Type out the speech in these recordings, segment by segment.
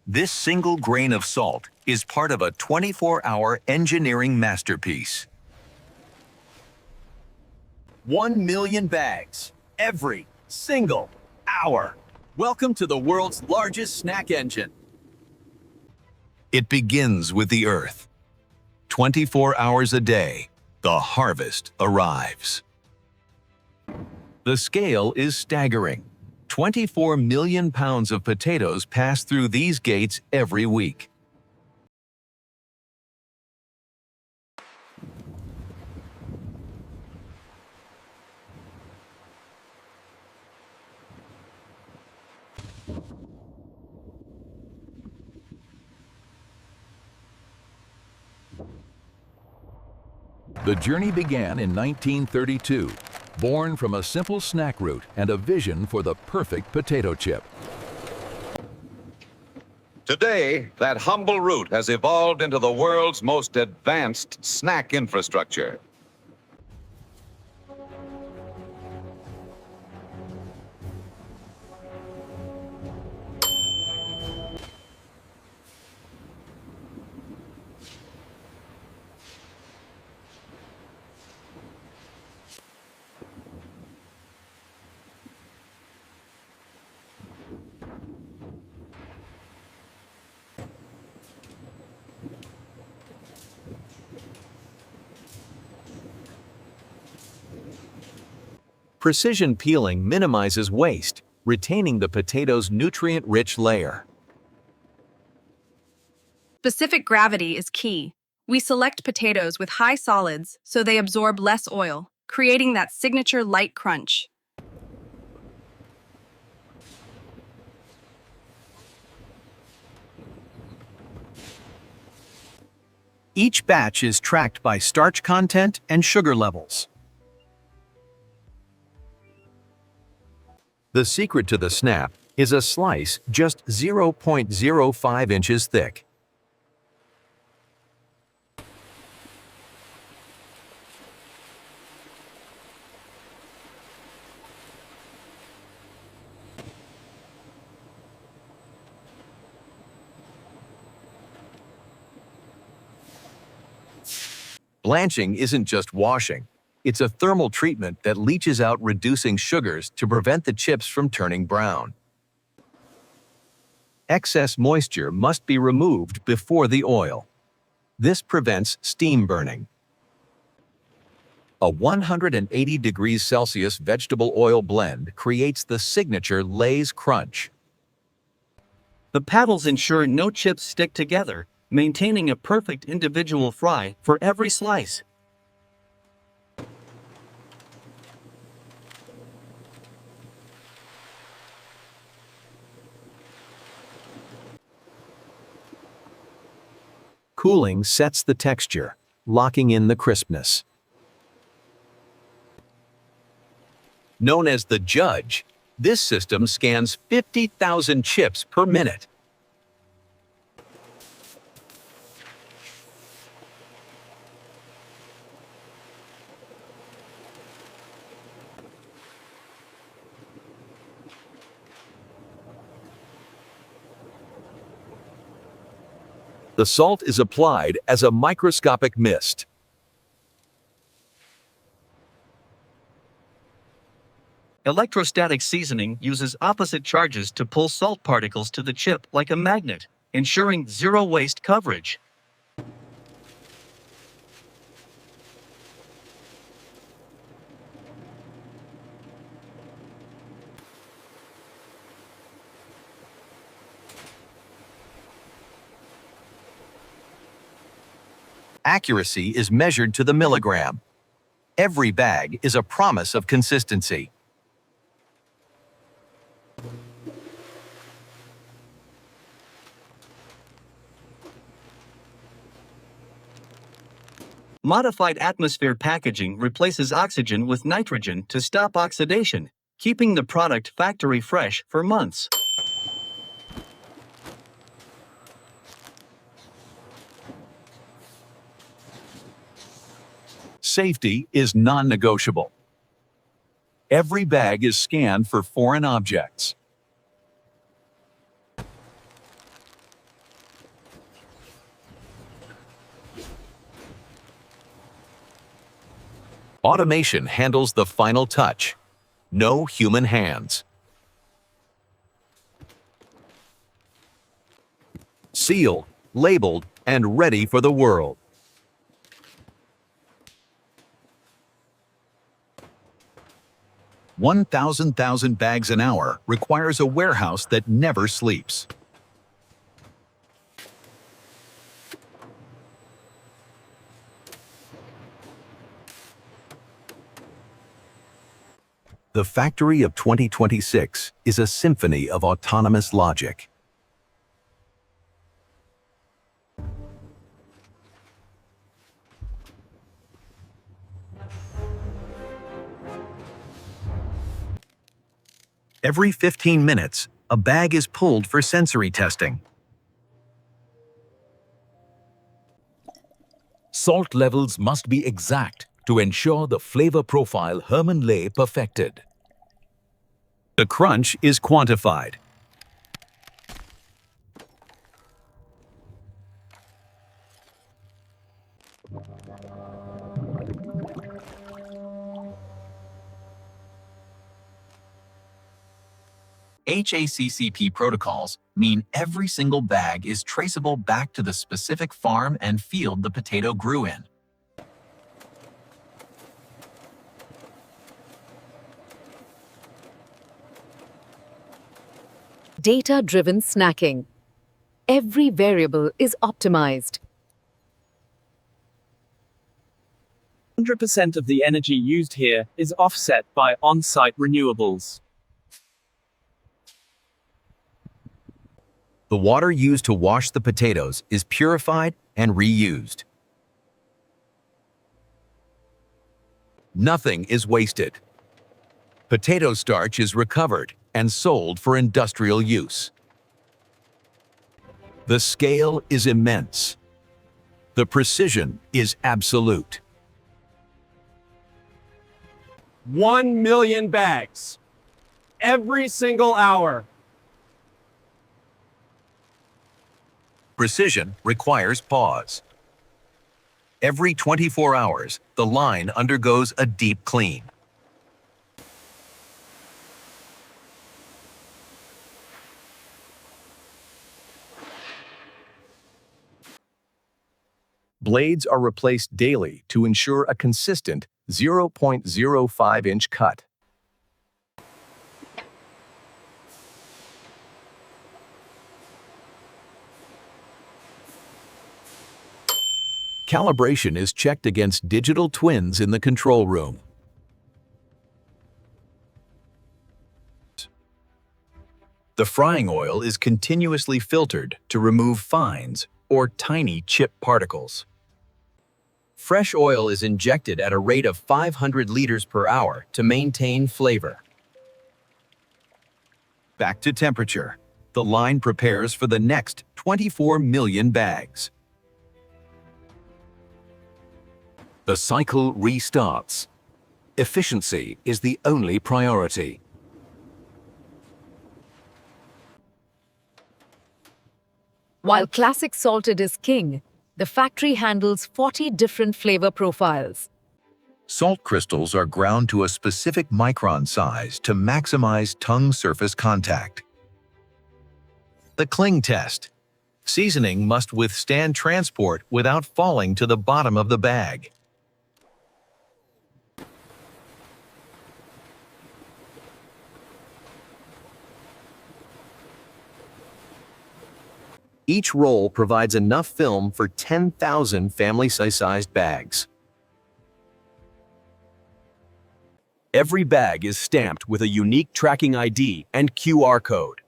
This single grain of salt is part of a 24-hour engineering masterpiece. 1 million bags every single hour. Welcome to the world's largest snack engine. It begins with the earth. 24 hours a day, the harvest arrives. The scale is staggering. 24 million pounds of potatoes pass through these gates every week. The journey began in 1932, born from a simple snack route and a vision for the perfect potato chip. Today, that humble route has evolved into the world's most advanced snack infrastructure. Precision peeling minimizes waste, retaining the potato's nutrient-rich layer. Specific gravity is key. We select potatoes with high solids so they absorb less oil, creating that signature light crunch. Each batch is tracked by starch content and sugar levels. The secret to the snap is a slice just 0.05 inches thick. Blanching isn't just washing. It's a thermal treatment that leaches out reducing sugars to prevent the chips from turning brown. Excess moisture must be removed before the oil. This prevents steam burning. A 180 degrees Celsius vegetable oil blend creates the signature Lay's crunch. The paddles ensure no chips stick together, maintaining a perfect individual fry for every slice. Cooling sets the texture, locking in the crispness. Known as the Judge, this system scans 50,000 chips per minute. The salt is applied as a microscopic mist. Electrostatic seasoning uses opposite charges to pull salt particles to the chip like a magnet, ensuring zero waste coverage. Accuracy is measured to the milligram. Every bag is a promise of consistency. Modified atmosphere packaging replaces oxygen with nitrogen to stop oxidation, keeping the product factory fresh for months. Safety is non-negotiable. Every bag is scanned for foreign objects. Automation handles the final touch. No human hands. Sealed, labeled, and ready for the world. "1,000 bags an hour requires a warehouse that never sleeps. The factory of 2026 is a symphony of autonomous logic. Every 15 minutes, a bag is pulled for sensory testing. Salt levels must be exact to ensure the flavor profile Herman Lay perfected. The crunch is quantified. HACCP protocols mean every single bag is traceable back to the specific farm and field the potato grew in. Data-driven snacking. Every variable is optimized. 100% of the energy used here is offset by on-site renewables. The water used to wash the potatoes is purified and reused. Nothing is wasted. Potato starch is recovered and sold for industrial use. The scale is immense. The precision is absolute. 1 million bags. Every single hour. Precision requires pause. Every 24 hours, the line undergoes a deep clean. Blades are replaced daily to ensure a consistent 0.05-inch cut. Calibration is checked against digital twins in the control room. The frying oil is continuously filtered to remove fines or tiny chip particles. Fresh oil is injected at a rate of 500 liters per hour to maintain flavor. Back to temperature. The line prepares for the next 24 million bags. The cycle restarts. Efficiency is the only priority. While classic salted is king, the factory handles 40 different flavor profiles. Salt crystals are ground to a specific micron size to maximize tongue surface contact. The cling test. Seasoning must withstand transport without falling to the bottom of the bag. Each roll provides enough film for 10,000 family-sized bags. Every bag is stamped with a unique tracking ID and QR code.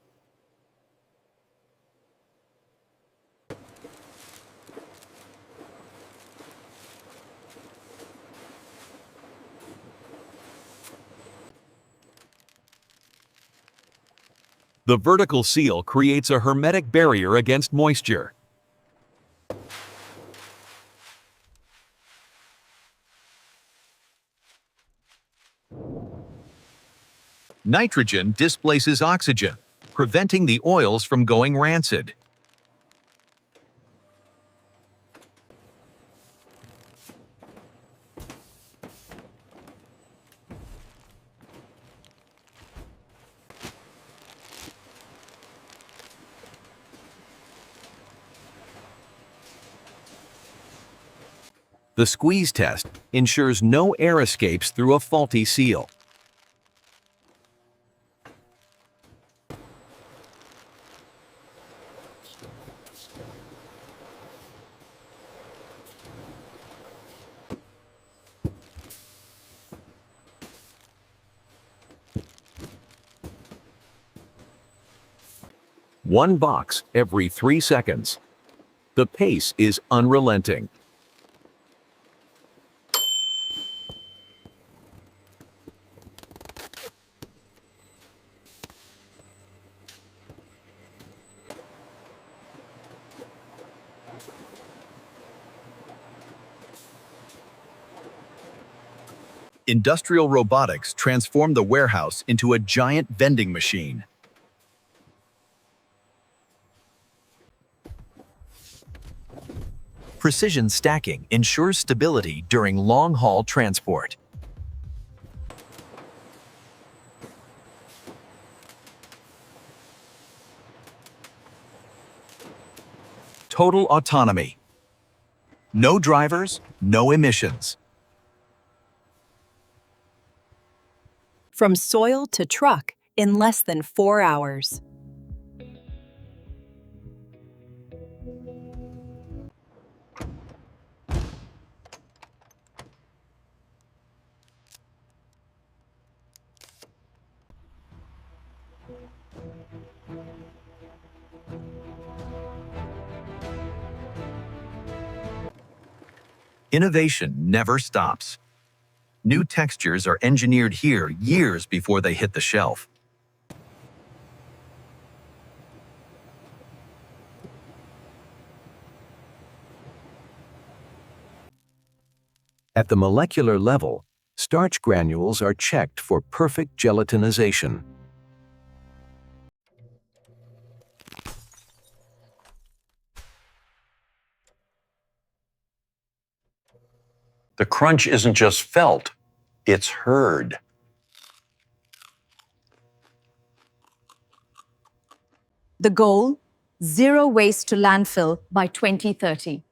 The vertical seal creates a hermetic barrier against moisture. Nitrogen displaces oxygen, preventing the oils from going rancid. The squeeze test ensures no air escapes through a faulty seal. One box every 3 seconds. The pace is unrelenting. Industrial robotics transformed the warehouse into a giant vending machine. Precision stacking ensures stability during long-haul transport. Total autonomy. No drivers, no emissions. From soil to truck in less than 4 hours. Innovation never stops. New textures are engineered here years before they hit the shelf. At the molecular level, starch granules are checked for perfect gelatinization. The crunch isn't just felt, it's heard. The goal? Zero waste to landfill by 2030.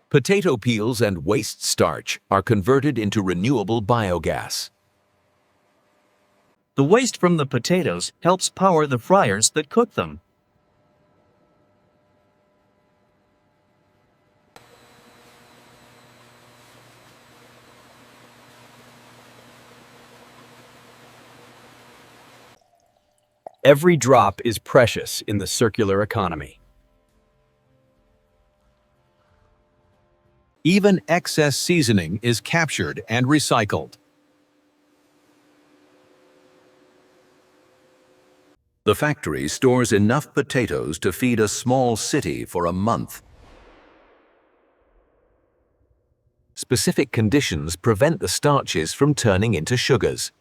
Potato peels and waste starch are converted into renewable biogas. The waste from the potatoes helps power the fryers that cook them. Every drop is precious in the circular economy. Even excess seasoning is captured and recycled. The factory stores enough potatoes to feed a small city for a month. Specific conditions prevent the starches from turning into sugars.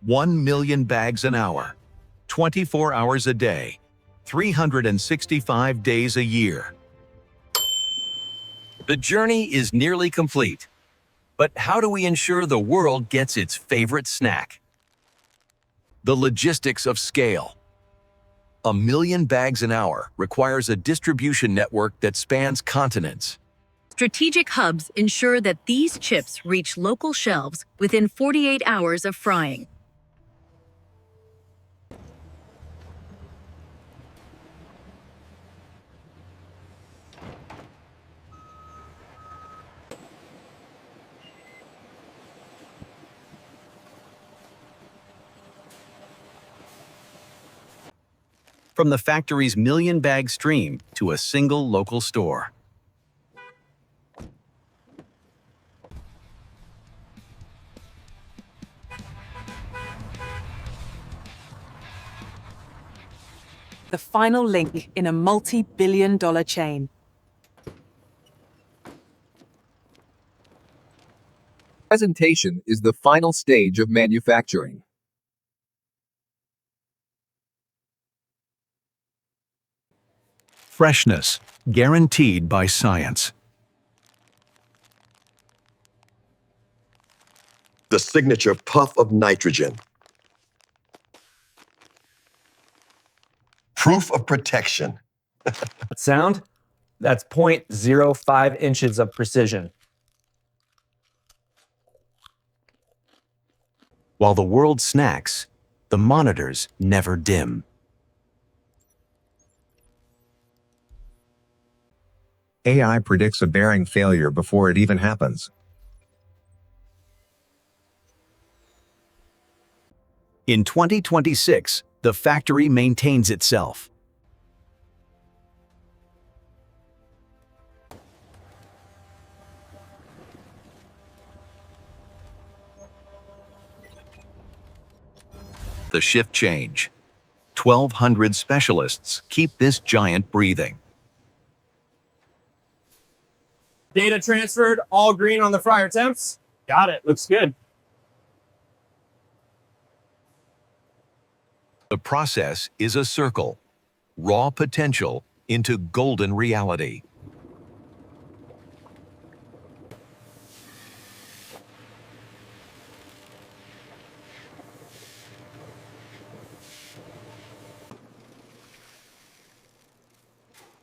$1 million bags an hour, 24 hours a day, 365 days a year. The journey is nearly complete. But how do we ensure the world gets its favorite snack? The logistics of scale. 1 million bags an hour requires a distribution network that spans continents. Strategic hubs ensure that these chips reach local shelves within 48 hours of frying. From the factory's million-bag stream to a single local store. the final link in a multi-billion-dollar chain. Presentation is the final stage of manufacturing. Freshness, guaranteed by science. The signature puff of nitrogen. Proof of protection. Sound? That's 0.05 inches of precision. While the world snacks, the monitors never dim. AI predicts a bearing failure before it even happens. In 2026, the factory maintains itself. The shift change. 1,200 specialists keep this giant breathing. Data transferred, all green on the fryer temps. Got it, looks good. The process is a circle. Raw potential into golden reality.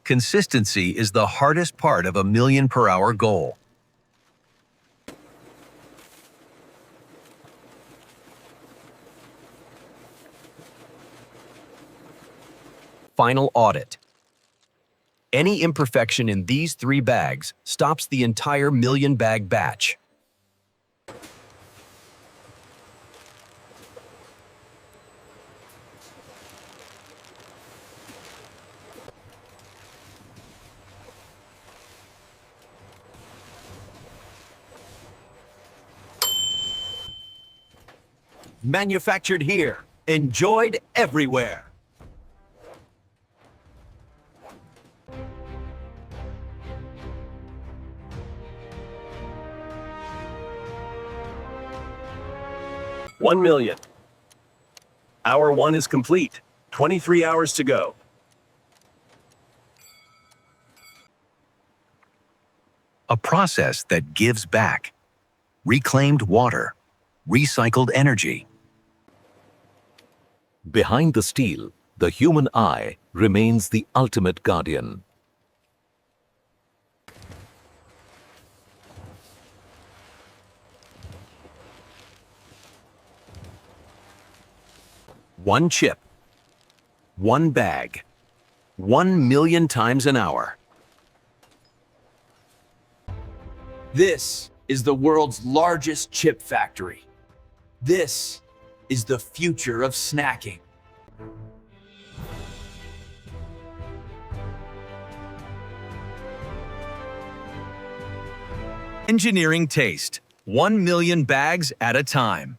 Consistency is the hardest part of a million-per-hour goal. Final audit. Any imperfection in these 3 bags stops the entire million-bag batch. Manufactured here, enjoyed everywhere. $1 million. Hour 1 is complete. 23 hours to go. A process that gives back. Reclaimed water. Recycled energy. Behind the steel, the human eye remains the ultimate guardian. One chip. One bag. 1 million times an hour. This is the world's largest chip factory. This is the future of snacking. Engineering taste. 1 million bags at a time.